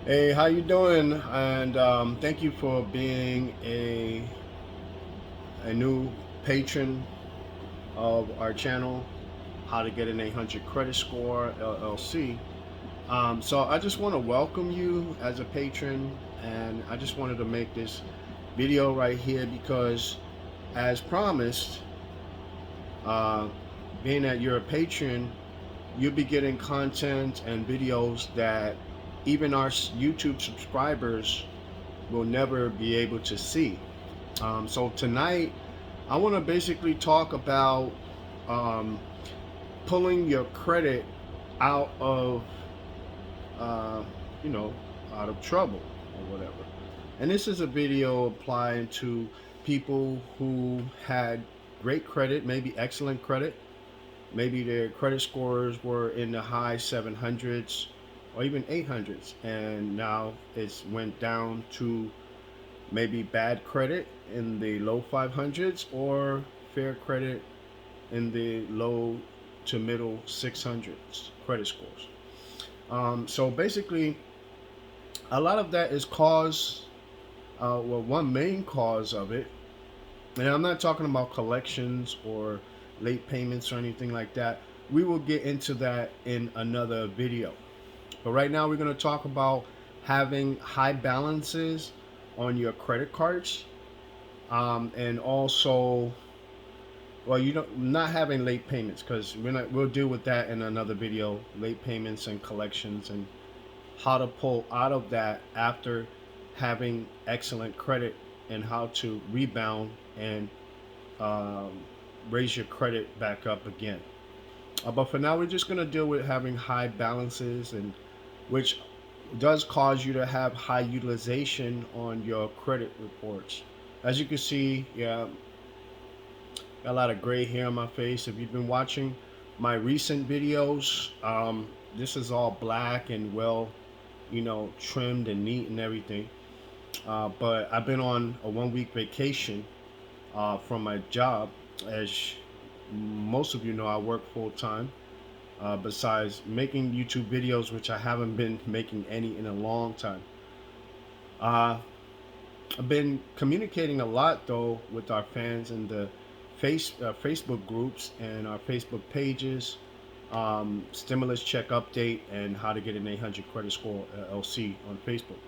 Hey, how you doing? And thank you for being a new patron of our channel, How to Get an 800 Credit Score LLC. So I just want to welcome you as a patron, and I just wanted to make this video right here because, as promised, uh, being that you're a patron, you'll be getting content and videos that even our YouTube subscribers will never be able to see. So tonight, I want to basically talk about um, pulling your credit out of, uh, you know, out of trouble or whatever. And this is a video applying to people who had great credit, maybe excellent credit. Maybe their credit scores were in the high 700s or even 800s, and now it's went down to maybe bad credit in the low 500s or fair credit in the low to middle 600s credit scores. So basically, a lot of that is caused, well, one main cause of it, and I'm not talking about collections or late payments or anything like that. We will get into that in another video. But right now, we're going to talk about having high balances on your credit cards, and also, well, you don't not having late payments, because we'll deal with that in another video. Late payments and collections, and how to pull out of that after having excellent credit, and how to rebound and um, raise your credit back up again. But for now, we're just going to deal with having high balances, and which does cause you to have high utilization on your credit reports. As you can see, yeah, got a lot of gray hair on my face. If you've been watching my recent videos, this is all black and well, trimmed and neat and everything. But I've been on a 1 week vacation from my job. As most of you know, I work full time. Besides making YouTube videos, which I haven't been making any in a long time. Uh, I've been communicating a lot though with our fans in the Facebook groups and our Facebook pages, stimulus check update, and how to get an 800 credit score LC on Facebook.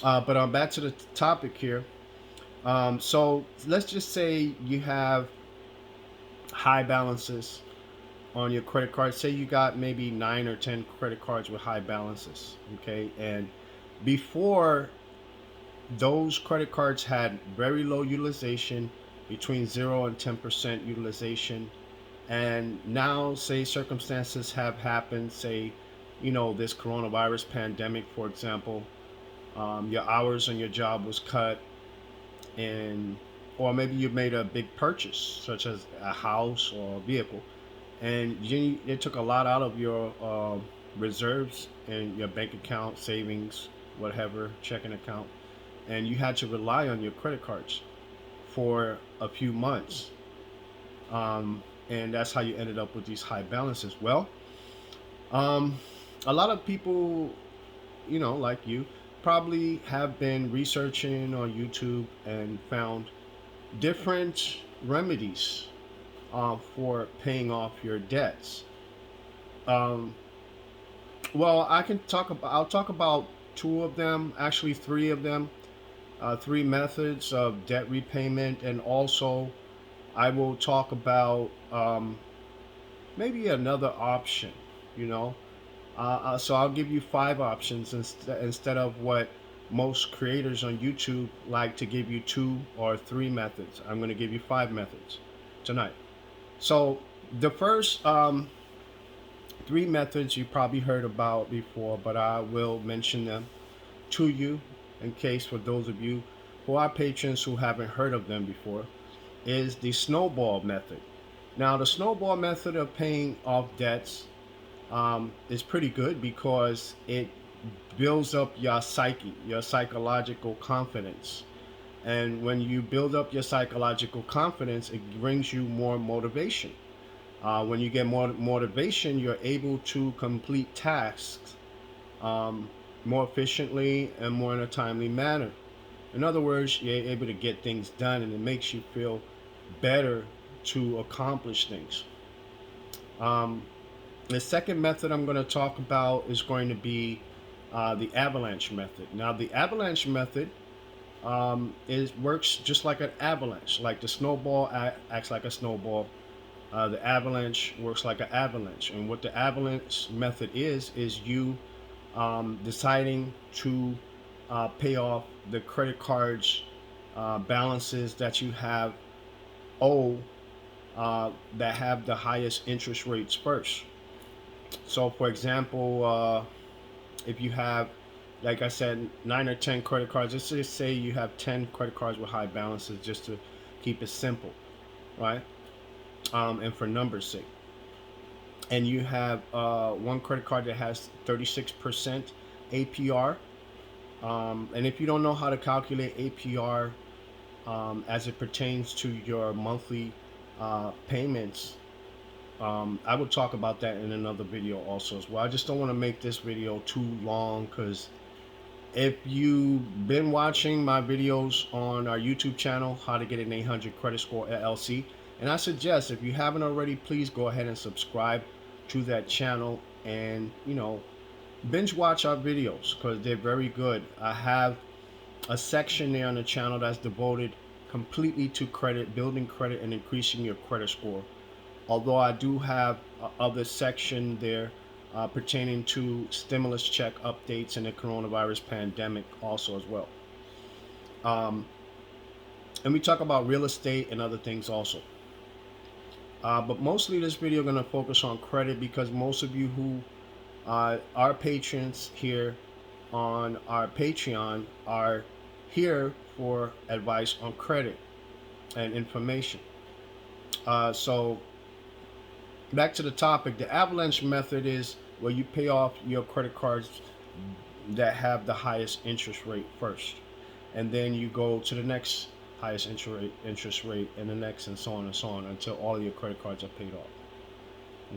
But back to the topic here. So let's just say you have high balances on your credit card. Say you got maybe 9 or 10 credit cards with high balances. Okay, and before, those credit cards had very low utilization, between 0 and 10% utilization. And now, say circumstances have happened, say, this coronavirus pandemic, for example, your hours on your job was cut, and or maybe you made a big purchase, such as a house or a vehicle, and it took a lot out of your reserves and your bank account, savings, whatever, checking account, and you had to rely on your credit cards for a few months. And that's how you ended up with these high balances. Well, um, a lot of people, like you, probably have been researching on YouTube and found different remedies for paying off your debts. Um, well, I'll talk about two of them, actually three of them, three methods of debt repayment, and also I will talk about maybe another option. You know, so I'll give you five options instead of what most creators on YouTube like to give you two or three methods. I'm going to give you five methods tonight. So the first three methods you probably heard about before, but I will mention them to you in case for those of you who are patrons who haven't heard of them before, is the snowball method. Now, the snowball method of paying off debts is pretty good because it builds up your psyche, your psychological confidence. And when you build up your psychological confidence, it brings you more motivation. When you get more motivation, you're able to complete tasks more efficiently and more in a timely manner. In other words, you're able to get things done, and it makes you feel better to accomplish things. Um, the second method I'm going to talk about is going to be the Avalanche Method. Now, the Avalanche Method is works just like an avalanche. Like the snowball acts like a snowball. The avalanche works like an avalanche. And what the Avalanche Method is you deciding to pay off the credit cards balances that you have owe that have the highest interest rates first. So, for example, if you have, like I said, 9 or 10 credit cards, let's just say you have 10 credit cards with high balances, just to keep it simple, right? And for numbers' sake, and you have one credit card that has 36% APR. And if you don't know how to calculate APR as it pertains to your monthly payments, I will talk about that in another video also as well. I just don't want to make this video too long, because if you've been watching my videos on our YouTube channel, How to Get an 800 Credit Score LLC, and I suggest, if you haven't already, please go ahead and subscribe to that channel, and binge watch our videos because they're very good. I have a section there on the channel that's devoted completely to credit, building credit, and increasing your credit score. Although I do have other section there pertaining to stimulus check updates and the coronavirus pandemic also as well. Um, and we talk about real estate and other things also. But mostly this video going to focus on credit, because most of you who are patrons here on our Patreon are here for advice on credit and information. So back to the topic, the Avalanche Method is where you pay off your credit cards that have the highest interest rate first, and then you go to the next highest interest rate, and the next, and so on until all your credit cards are paid off.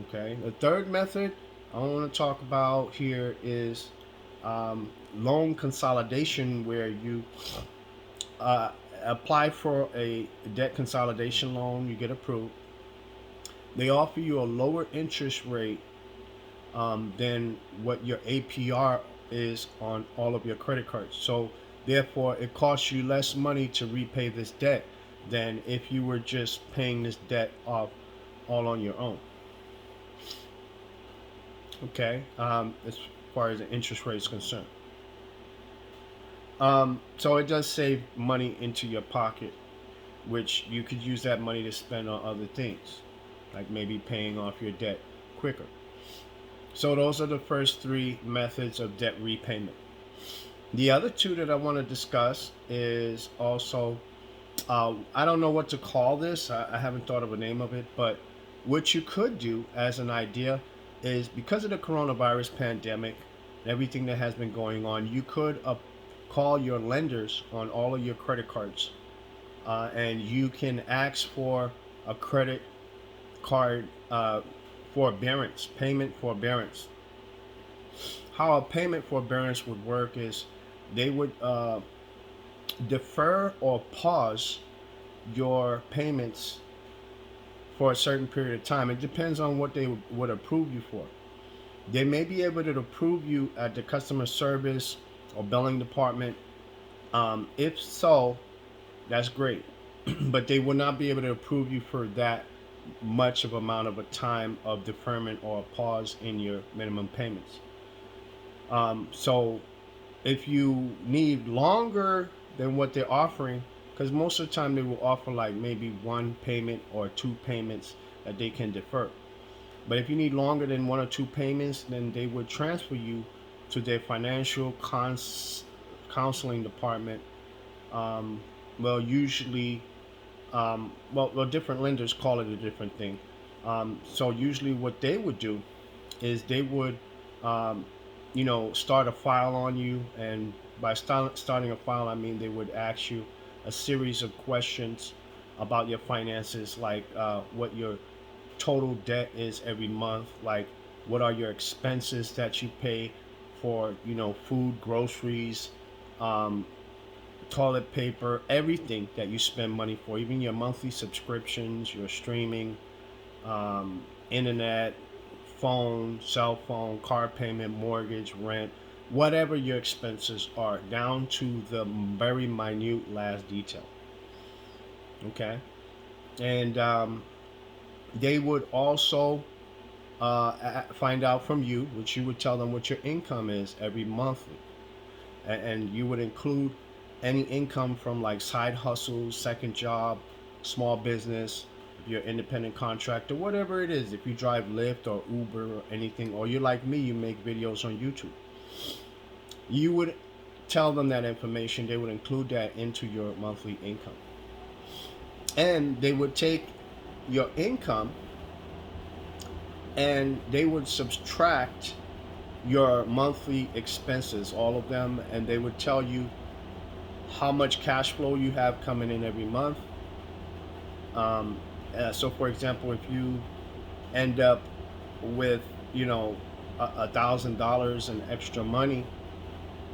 Okay. The third method I want to talk about here is loan consolidation, where you apply for a debt consolidation loan, you get approved. They offer you a lower interest rate than what your APR is on all of your credit cards. So therefore, it costs you less money to repay this debt than if you were just paying this debt off all on your own. Okay, as far as the interest rate is concerned. So it does save money into your pocket, which you could use that money to spend on other things, like maybe paying off your debt quicker. So those are the first three methods of debt repayment. The other two that I want to discuss is also, I don't know what to call this. I haven't thought of a name of it, but what you could do as an idea is, because of the coronavirus pandemic and everything that has been going on, you could call your lenders on all of your credit cards, and you can ask for a credit card forbearance, payment forbearance. How a payment forbearance would work is they would defer or pause your payments for a certain period of time. It depends on what they would approve you for. They may be able to approve you at the customer service or billing department. If so, that's great. But they will not be able to approve you for that much of amount of a time of deferment or a pause in your minimum payments. So if you need longer than what they're offering, because most of the time they will offer like maybe one payment or two payments that they can defer. But if you need longer than one or two payments, then they would transfer you to their financial counseling department. Usually, different lenders call it a different thing. So usually what they would do is they would, start a file on you. And by starting a file, I mean they would ask you a series of questions about your finances, like what your total debt is every month, like what are your expenses that you pay for, you know, food, groceries, um, toilet paper, everything that you spend money for, even your monthly subscriptions, your streaming, internet, phone, cell phone, car payment, mortgage, rent, whatever your expenses are, down to the very minute last detail. Okay. And they would also find out from you, which you would tell them what your income is every month, and you would include any income from like side hustles, second job, small business, if you're independent contractor, whatever it is. If you drive Lyft or Uber or anything, or you're like me, you make videos on YouTube, you would tell them that information. They would include that into your monthly income, and they would take your income and they would subtract your monthly expenses, all of them, and they would tell you how much cash flow you have coming in every month. So for example, if you end up with, you know, $1,000 in extra money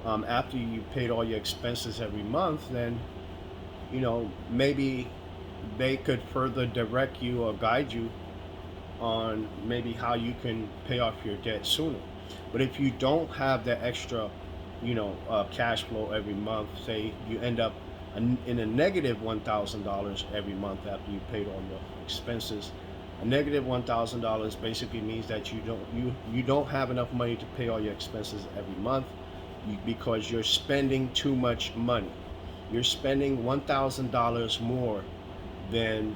after you paid all your expenses every month, then, you know, maybe they could further direct you or guide you on maybe how you can pay off your debt sooner. But if you don't have that extra, you know, cash flow every month, say you end up in a negative $1,000 every month after you paid all your expenses, a negative $1,000 basically means that you don't have enough money to pay all your expenses every month, because you're spending too much money. You're spending $1,000 more than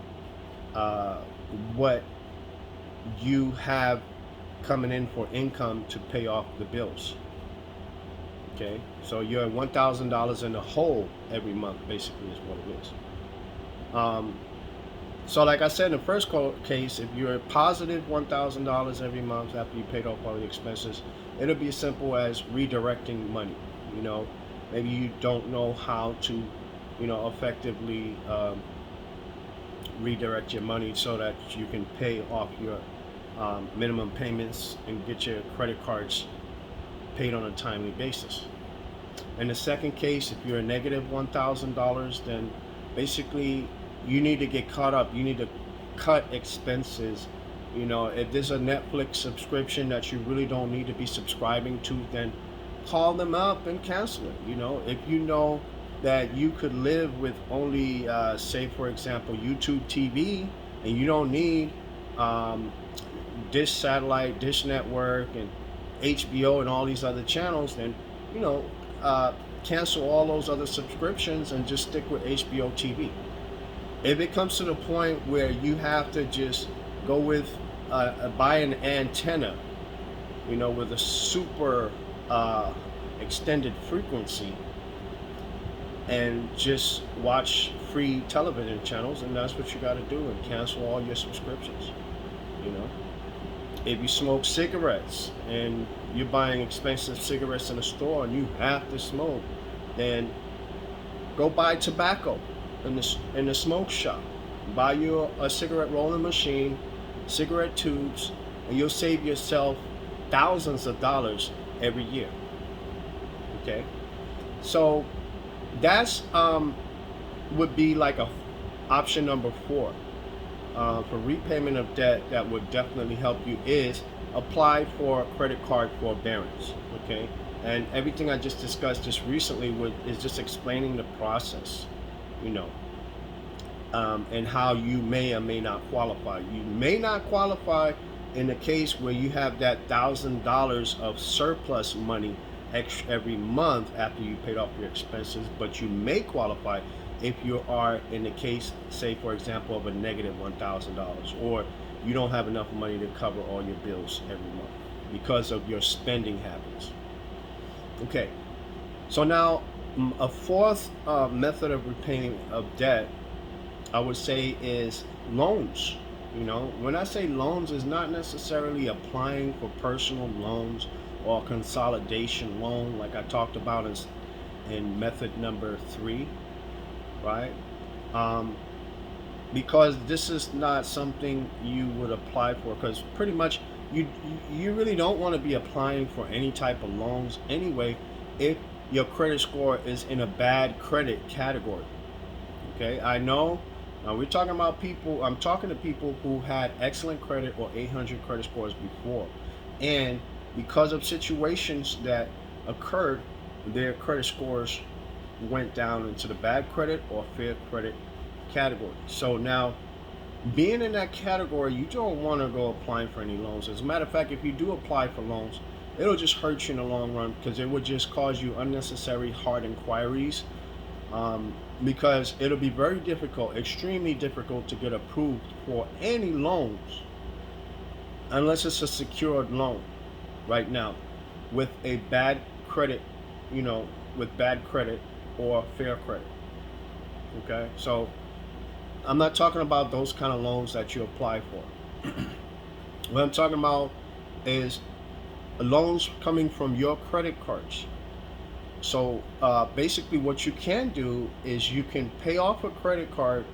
what you have coming in for income to pay off the bills. Okay, so you're $1,000 in the hole every month, basically, is what it is. So like I said in the first case, if you're positive $1,000 every month after you paid off all the expenses, it'll be as simple as redirecting money. You know, maybe you don't know how to, you know, effectively redirect your money so that you can pay off your minimum payments and get your credit cards paid on a timely basis. In the second case, if you're a negative $1,000, then basically you need to get caught up. You need to cut expenses. You know, if there's a Netflix subscription that you really don't need to be subscribing to, then call them up and cancel it. You know, if you know that you could live with only, say, for example, YouTube TV, and you don't need Dish Satellite, Dish Network, and HBO and all these other channels, then, you know, cancel all those other subscriptions and just stick with HBO TV. If it comes to the point where you have to just go with buy an antenna, you know, with a super extended frequency, and just watch free television channels, and that's what you got to do, and cancel all your subscriptions. You know, if you smoke cigarettes and you're buying expensive cigarettes in a store and you have to smoke, then go buy tobacco in the smoke shop. Buy you a cigarette rolling machine, cigarette tubes, and you'll save yourself thousands of dollars every year. Okay, so that's would be like a option number 4 for repayment of debt. That would definitely help you is apply for credit card forbearance. Okay, and everything I just discussed just recently is just explaining the process, you know, and how you may or may not qualify. You may not qualify in the case where you have that $1,000 of surplus money extra every month after you paid off your expenses, but you may qualify if you are in the case, say for example, of a negative $1,000, or you don't have enough money to cover all your bills every month because of your spending habits. Okay, so now a fourth method of repaying of debt, I would say, is loans. You know, when I say loans, it's not necessarily applying for personal loans or consolidation loan like I talked about in method number 3, right? Because this is not something you would apply for, because pretty much you you really don't want to be applying for any type of loans anyway if your credit score is in a bad credit category. Okay, I know. Now we're talking about people. I'm talking to people who had excellent credit or 800 credit scores before, and because of situations that occurred, their credit scores went down into the bad credit or fair credit category. So now, being in that category, you don't want to go applying for any loans. As a matter of fact, if you do apply for loans, it'll just hurt you in the long run because it would just cause you unnecessary hard inquiries, because it'll be very difficult, extremely difficult to get approved for any loans unless it's a secured loan right now with a bad credit, you know, with bad credit or fair credit. Okay, so I'm not talking about those kind of loans that you apply for. What I'm talking about is loans coming from your credit cards. So basically, what you can do is you can pay off a credit card,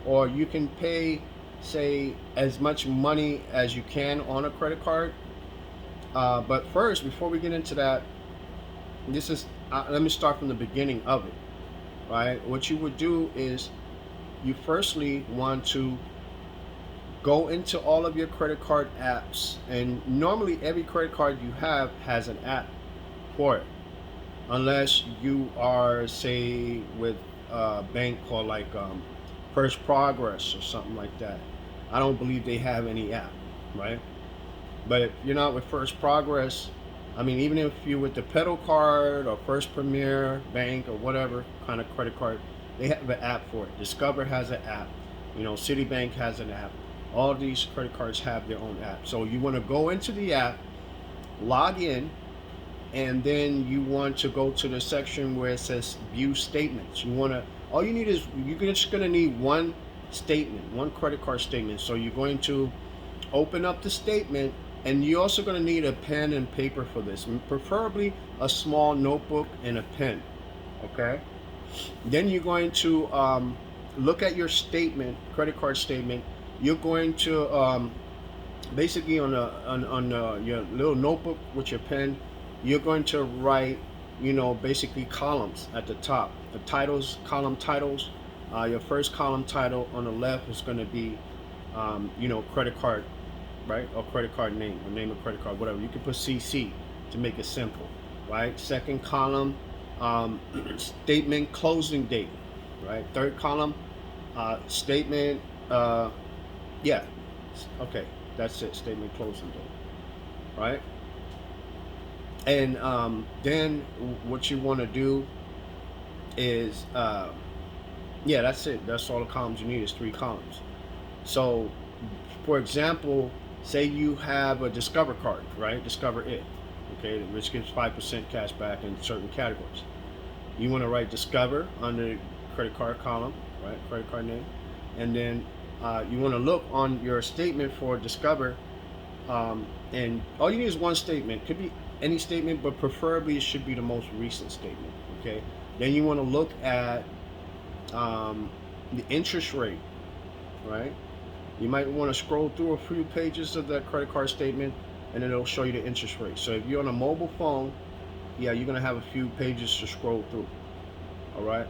or you can pay, say, as much money as you can on a credit card. But first, before we get into that, this is let me start from the beginning of it. Right? What you would do is you firstly want to go into all of your credit card apps, and normally every credit card you have has an app for it, unless you are, say, with a bank called like First Progress or something like that. I don't believe they have any app, right? But if you're not with First Progress, I mean, even if you're with the Pedal Card or First Premier Bank or whatever kind of credit card, they have an app for it. Discover has an app. You know, Citibank has an app. All of these credit cards have their own app. So you want to go into the app, log in, and then you want to go to the section where it says view statements. You want to, all you need is, you're just going to need one statement, one credit card statement. So you're going to open up the statement, and you're also going to need a pen and paper for this, preferably a small notebook and a pen. Okay, then you're going to look at your statement, credit card statement. You're going to basically on your little notebook with your pen, you're going to write, you know, basically columns at the top. The titles, column titles. Your first column title on the left is going to be, you know, credit card, right? Or credit card name, or name of credit card, whatever. You can put CC to make it simple, right? Second column, statement closing date, right? Third column, statement, yeah, okay, that's it, statement closing date, right? And then what you want to do is, yeah, that's it. That's all the columns you need, is 3 columns. So, for example, say you have a Discover card, right? Discover it, okay, which gives 5% cash back in certain categories. You want to write Discover on the credit card column, right? Credit card name. And then you want to look on your statement for Discover, and all you need is one statement. Could be any statement, but preferably it should be the most recent statement, okay? Then you want to look at the interest rate, right? You might want to scroll through a few pages of that credit card statement, and then it'll show you the interest rate. So if you're on a mobile phone, yeah, you're gonna have a few pages to scroll through. All right,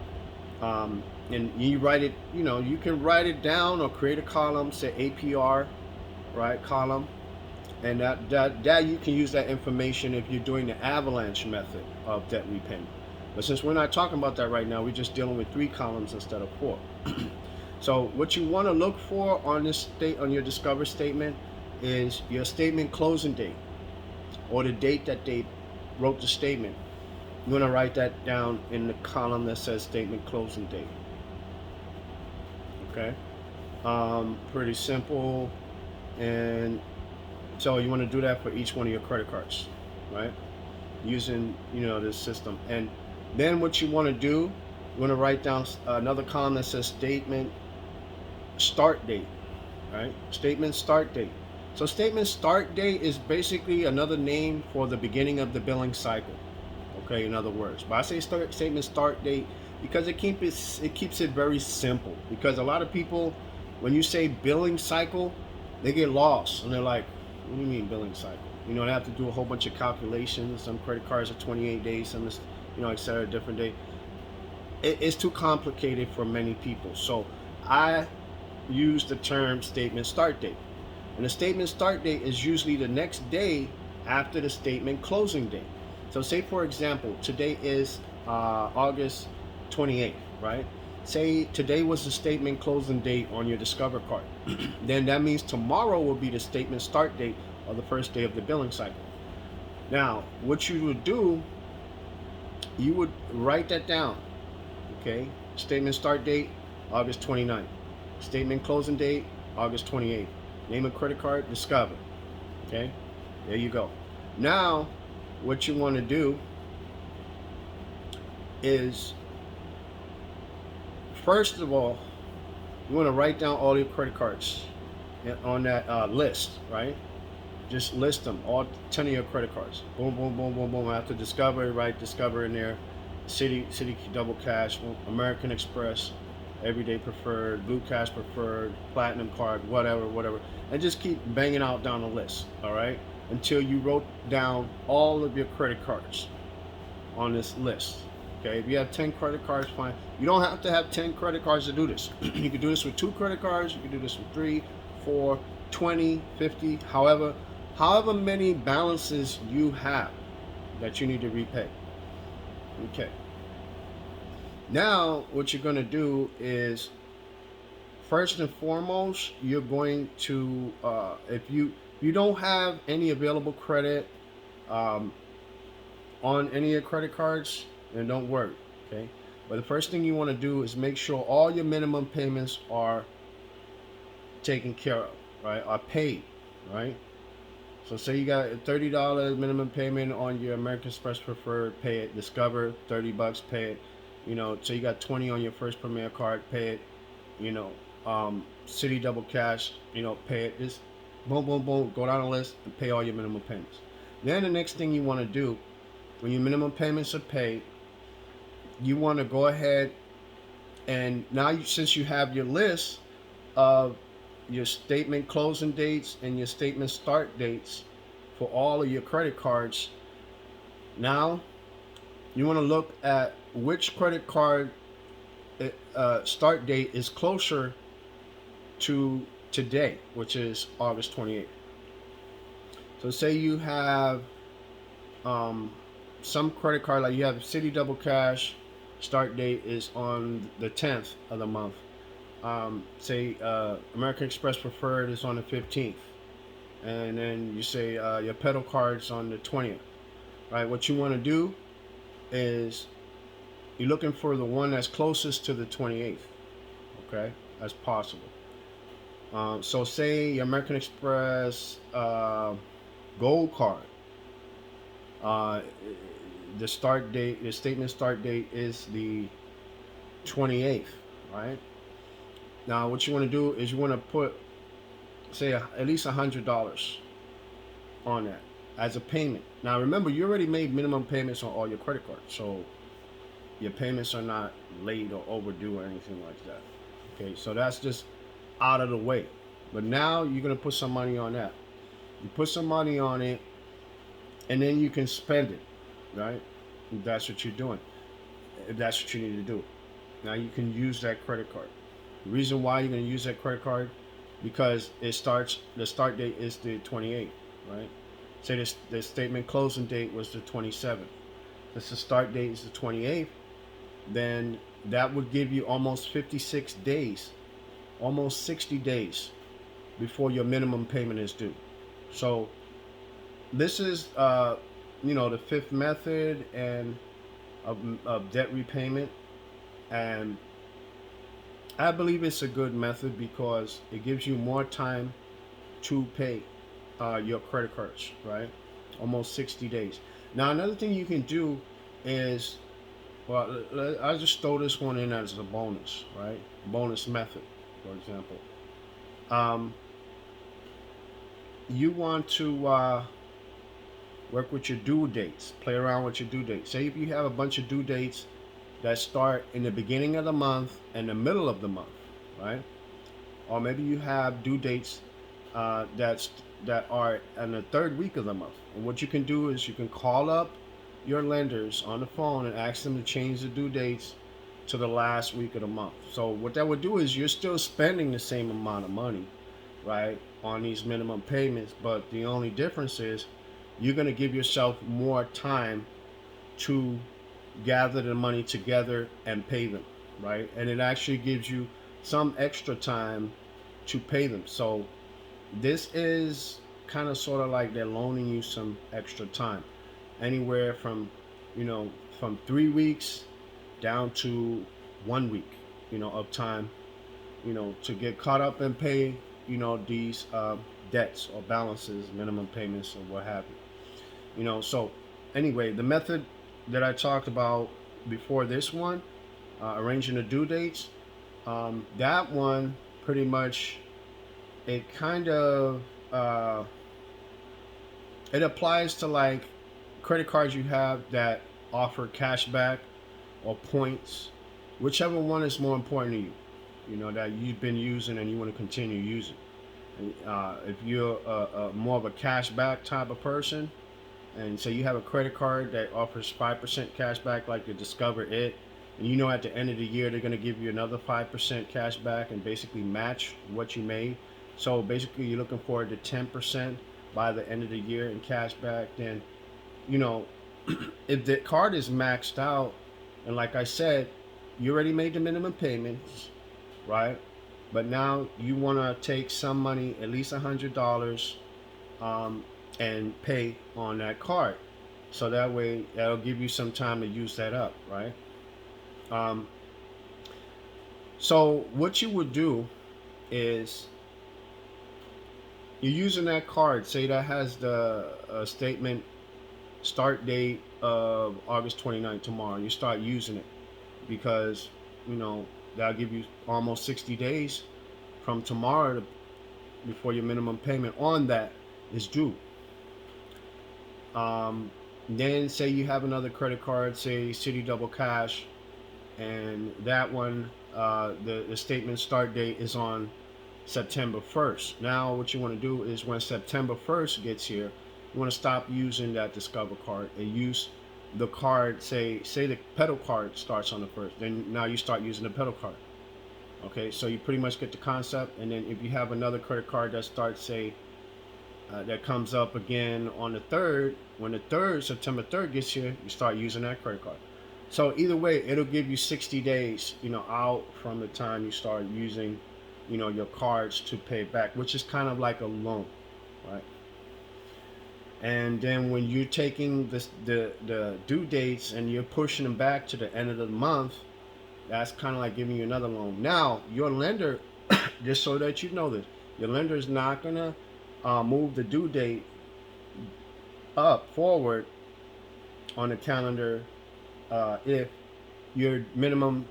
and you write it. You know, you can write it down or create a column, say APR, right? Column, and that you can use that information if you're doing the Avalanche method of debt repayment. But since we're not talking about that right now, we're just dealing with 3 columns instead of 4. So what you want to look for on this on your Discover statement is your statement closing date, or the date that they wrote the statement. You want to write that down in the column that says statement closing date. Okay, pretty simple. And so you want to do that for each one of your credit cards, right? Using, you know, this system. And then what you want to do, you want to write down another column that says statement start date, right? Statement start date. So statement start date is basically another name for the beginning of the billing cycle. Okay, in other words, but I say statement start date because it keeps it very simple. Because a lot of people, when you say billing cycle, they get lost and they're like, What do you mean billing cycle? You know, they have to do a whole bunch of calculations. Some credit cards are 28 days, some is, you know, et cetera, different day. It's too complicated for many people. So I use the term statement start date. And the statement start date is usually the next day after the statement closing date. So say, for example, today is August 28th, right? Say today was the statement closing date on your Discover card. Then that means tomorrow will be the statement start date of the first day of the billing cycle. Now, what you would do, you would write that down, okay? Statement start date, August 29th. Statement closing date, August 28th. Name of credit card, Discover. Okay, there you go. Now, what you want to do is, first of all, you want to write down all your credit cards on that list, right? Just list them, all 10 of your credit cards. Boom, boom, boom, boom, boom. After Discover, write Discover in there. City Double Cash, American Express, Everyday Preferred, Blue Cash Preferred, Platinum Card, whatever. And just keep banging out down the list, all right? Until you wrote down all of your credit cards on this list. Okay, if you have 10 credit cards, fine. You don't have to have 10 credit cards to do this. You can do this with 2 credit cards, you can do this with 3, 4, 20, 50, however many balances you have that you need to repay. Okay. Now, what you're going to do is, first and foremost, you're going to, if you don't have any available credit on any of your credit cards, then don't worry, okay? But the first thing you want to do is make sure all your minimum payments are taken care of, right? Are paid, right? So say you got a $30 minimum payment on your American Express Preferred, pay it. Discover, $30, pay it. You know, so you got 20 on your First Premier card, pay it. You know, City Double Cash, you know, pay it. Just boom, boom, boom, go down the list and pay all your minimum payments. Then the next thing you want to do, when your minimum payments are paid, you want to go ahead and now, since you have your list of your statement closing dates and your statement start dates for all of your credit cards, now you want to look at which credit card start date is closer to today, which is August 28th. So say you have some credit card, like you have City Double Cash, start date is on the 10th of the month. Say American Express Preferred is on the 15th, and then you say your pedal card's on the 20th. Right? What you want to do is you're looking for the one that's closest to the 28th. Okay, as possible. So say your American Express Gold card. The start date, the statement start date is the 28th, right? Now, what you want to do is you want to put, say, at least $100 on that as a payment. Now, remember, you already made minimum payments on all your credit cards, so your payments are not late or overdue or anything like that. Okay, so that's just out of the way. But now you're going to put some money on that. You put some money on it, and then you can spend it, right? If that's what you're doing. If that's what you need to do. Now you can use that credit card. The reason why you're going to use that credit card, because the start date is the 28th, right? Say the statement closing date was the 27th. Since the start date is the 28th, then that would give you almost 56 days, almost 60 days before your minimum payment is due. So this is, you know, the fifth method and of debt repayment, and I believe it's a good method because it gives you more time to pay your credit cards, right? Almost 60 days. Now, another thing you can do is, well, I'll just throw this one in as a bonus, right? Bonus method, for example. You want to work with your due dates, play around with your due dates. Say if you have a bunch of due dates that start in the beginning of the month and the middle of the month, right? Or maybe you have due dates that that are in the third week of the month. And what you can do is you can call up your lenders on the phone and ask them to change the due dates to the last week of the month. So what that would do is you're still spending the same amount of money, right, on these minimum payments, but the only difference is you're going to give yourself more time to gather the money together and pay them, right? And it actually gives you some extra time to pay them. So this is kind of sort of like they're loaning you some extra time, anywhere from, you know, from 3 weeks down to 1 week, of time, to get caught up and pay, these debts or balances, minimum payments, or what have you. So anyway, the method that I talked about before this one, arranging the due dates, that one pretty much, it kind of it applies to like credit cards you have that offer cash back or points, whichever one is more important to you, that you've been using and you want to continue using. If you're more of a cash back type of person, and say you have a credit card that offers 5% cash back, like the Discover It, and at the end of the year they're going to give you another 5% cash back and basically match what you made. So basically you're looking forward to 10% by the end of the year in cash back. Then, if the card is maxed out, and like I said, you already made the minimum payments, right? But now you want to take some money, at least $100, and pay on that card. So that way, that'll give you some time to use that up, right? So what you would do is you're using that card, say that has the statement start date of August 29th tomorrow. You start using it because, that'll give you almost 60 days from tomorrow before your minimum payment on that is due. Then say you have another credit card, say City Double Cash, and that one, the statement start date is on September 1st. Now what you want to do is when September 1st gets here, you want to stop using that Discover card and use the card, say the pedal card starts on the 1st, then now you start using the pedal card. Okay, so you pretty much get the concept. And then if you have another credit card that starts, say, that comes up again on the 3rd, when the September 3rd gets here, you start using that credit card. So either way, it'll give you 60 days, out from the time you start using, your cards to pay back, which is kind of like a loan, right? And then when you're taking the due dates and you're pushing them back to the end of the month, that's kind of like giving you another loan. Now, your lender, just so that you know this, your lender is not going to move the due date up forward on the calendar if your minimum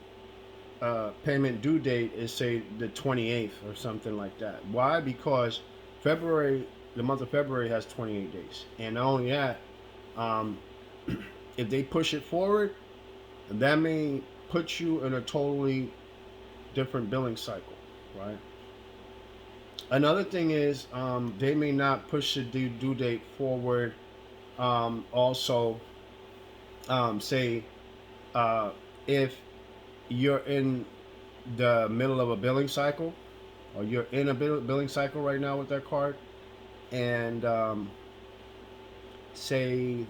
payment due date is, say, the 28th or something like that. Why? Because the month of February has 28 days. And not only that, if they push it forward, that may put you in a totally different billing cycle, right? Another thing is they may not push the due date forward. Also, say if you're in the middle of a billing cycle, or you're in a billing cycle right now with that card, and say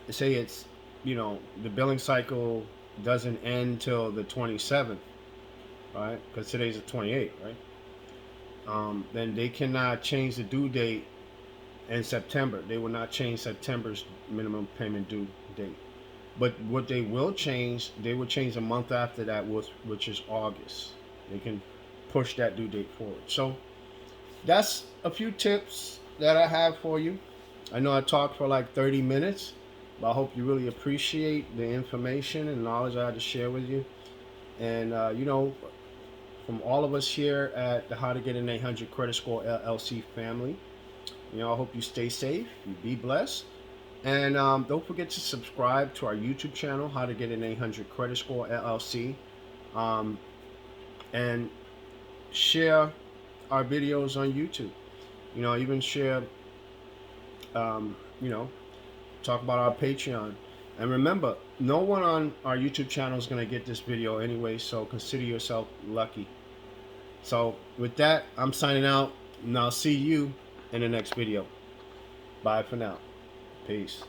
it's, the billing cycle doesn't end till the 27th, right? Because today's the 28th, right? Then they cannot change the due date in September. They will not change September's minimum payment due date. But what they will change a month after that, which is August. They can push that due date forward. So that's a few tips that I have for you. I know I talked for like 30 minutes, but I hope you really appreciate the information and knowledge I had to share with you. And, from all of us here at the How to Get an 800 Credit Score LLC family, I hope you stay safe, you be blessed. And don't forget to subscribe to our YouTube channel, How to Get an 800 Credit Score LLC. And share our videos on YouTube. You know, even share, you know, talk about our Patreon. And remember, no one on our YouTube channel is going to get this video anyway, so consider yourself lucky. So with that, I'm signing out, and I'll see you in the next video. Bye for now. Peace.